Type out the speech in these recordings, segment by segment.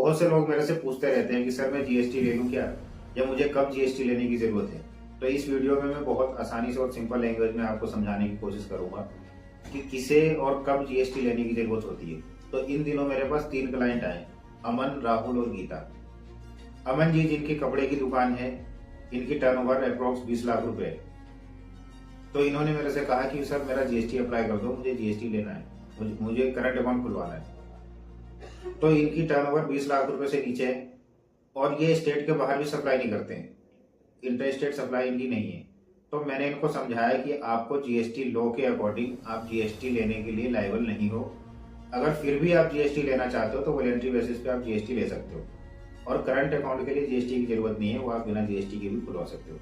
बहुत से लोग मेरे से पूछते रहते हैं कि सर मैं जीएसटी ले लूं क्या, या मुझे कब जीएसटी लेने की जरूरत है। तो इस वीडियो में मैं बहुत आसानी से और सिंपल लैंग्वेज में आपको समझाने की कोशिश करूंगा कि किसे और कब जीएसटी लेने की जरूरत होती है। तो इन दिनों मेरे पास 3 क्लाइंट आए, अमन, राहुल और गीता। अमन जी जिनकी कपड़े की दुकान है, इनकी टर्नओवर अप्रोक्स 20 लाख रुपए। तो इन्होंने मेरे से कहा कि सर मेरा जीएसटी अप्लाई कर दो, मुझे जीएसटी लेना है, मुझे करंट अकाउंट खुलवाना है। तो इनकी टर्नओवर 20 लाख रुपए से नीचे है और ये स्टेट के बाहर भी सप्लाई नहीं करते हैं, इंटर स्टेट सप्लाई इनकी नहीं है। तो मैंने इनको समझाया कि आपको जीएसटी लॉ के अकॉर्डिंग आप जीएसटी लेने के लिए लायबल नहीं हो। अगर फिर भी आप जीएसटी लेना चाहते हो तो वॉलंटरी बेसिस पे आप जीएसटी ले सकते हो, और करंट अकाउंट के लिए जीएसटी की जरूरत नहीं है, वो आप बिना जीएसटी के भी खुलवा सकते हो।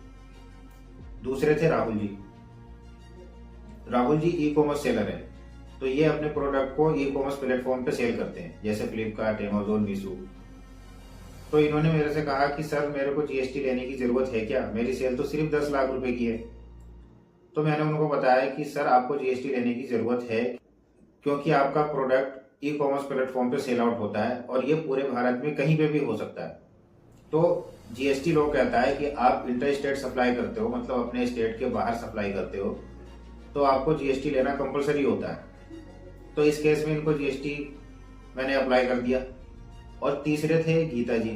दूसरे थे Rahul ji. Rahul ji e commerce seller है, तो ये अपने प्रोडक्ट को ई कॉमर्स प्लेटफॉर्म पे सेल करते हैं, जैसे फ्लिपकार्ट, अमेजोन, मीशो। तो इन्होंने मेरे से कहा कि सर मेरे को जीएसटी लेने की जरूरत है क्या, मेरी सेल तो सिर्फ 10 लाख रुपए की है। तो मैंने उनको बताया कि सर आपको जीएसटी लेने की जरूरत है क्योंकि आपका प्रोडक्ट ई कॉमर्स प्लेटफॉर्म पे सेल आउट होता है और ये पूरे भारत में कहीं पे भी हो सकता है। तो जीएसटी लॉ कहता है कि आप इंटर स्टेट सप्लाई करते हो, मतलब अपने स्टेट के बाहर सप्लाई करते हो, तो आपको जीएसटी लेना कंपलसरी होता है। तो इस केस में इनको जीएसटी मैंने अप्लाई कर दिया। और तीसरे थे गीता जी।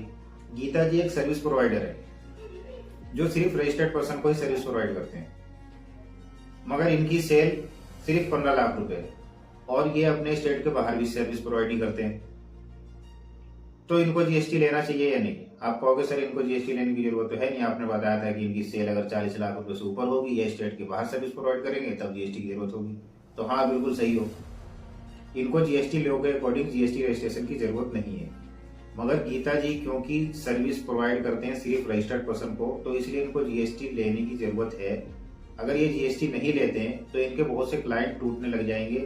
गीता जी एक सर्विस प्रोवाइडर है जो सिर्फ रजिस्टर्ड पर्सन को ही सर्विस प्रोवाइड करते हैं, मगर इनकी सेल सिर्फ 15 लाख रुपए है और ये अपने स्टेट के बाहर भी सर्विस प्रोवाइड नहीं करते हैं। तो इनको जीएसटी लेना चाहिए या नहीं? आप कहोगे सर इनको जीएसटी लेने की जरूरत तो है नहीं, आपने बताया था कि इनकी सेल अगर 40 लाख रुपए से ऊपर होगी या स्टेट के बाहर सर्विस प्रोवाइड करेंगे तब जीएसटी की जरूरत होगी। तो हाँ, बिल्कुल सही हो, इनको जीएसटी लॉ के अकॉर्डिंग जीएसटी रजिस्ट्रेशन की जरूरत नहीं है। मगर गीता जी क्योंकि सर्विस प्रोवाइड करते हैं सिर्फ रजिस्टर्ड पर्सन को, तो इसलिए इनको जीएसटी लेने की जरूरत है। अगर ये जीएसटी नहीं लेते हैं तो इनके बहुत से क्लाइंट टूटने लग जाएंगे,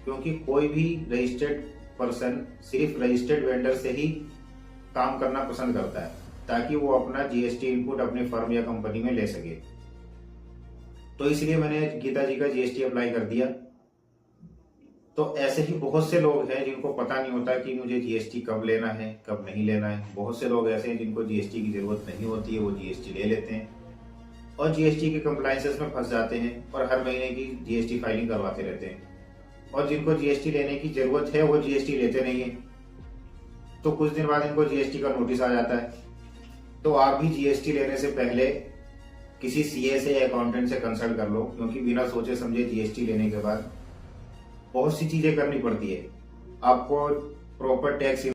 क्योंकि कोई भी रजिस्टर्ड पर्सन सिर्फ रजिस्टर्ड वेंडर से ही काम करना पसंद करता है ताकि वो अपना जीएसटी इनपुट अपने फर्म या कंपनी में ले सके। तो इसलिए मैंने गीता जी का जीएसटी अप्लाई कर दिया। तो ऐसे ही बहुत से लोग हैं जिनको पता नहीं होता कि मुझे जीएसटी कब लेना है, कब नहीं लेना है। बहुत से लोग ऐसे हैं जिनको जीएसटी की जरूरत नहीं होती है, वो जीएसटी ले लेते हैं और जीएसटी के कंप्लायंसेस में फंस जाते हैं और हर महीने की जीएसटी फाइलिंग करवाते रहते हैं। और जिनको जीएसटी लेने की जरूरत है वो जीएसटी लेते नहीं है, तो कुछ दिन बाद इनको जीएसटी का नोटिस आ जाता है। तो आप भी जीएसटी लेने से पहले किसी सीए से या अकाउंटेंट से कंसल्ट कर लो, क्योंकि बिना सोचे समझे जीएसटी लेने के बाद बहुत सी चीजें करनी पड़ती है। आपको प्रॉपर टैक्स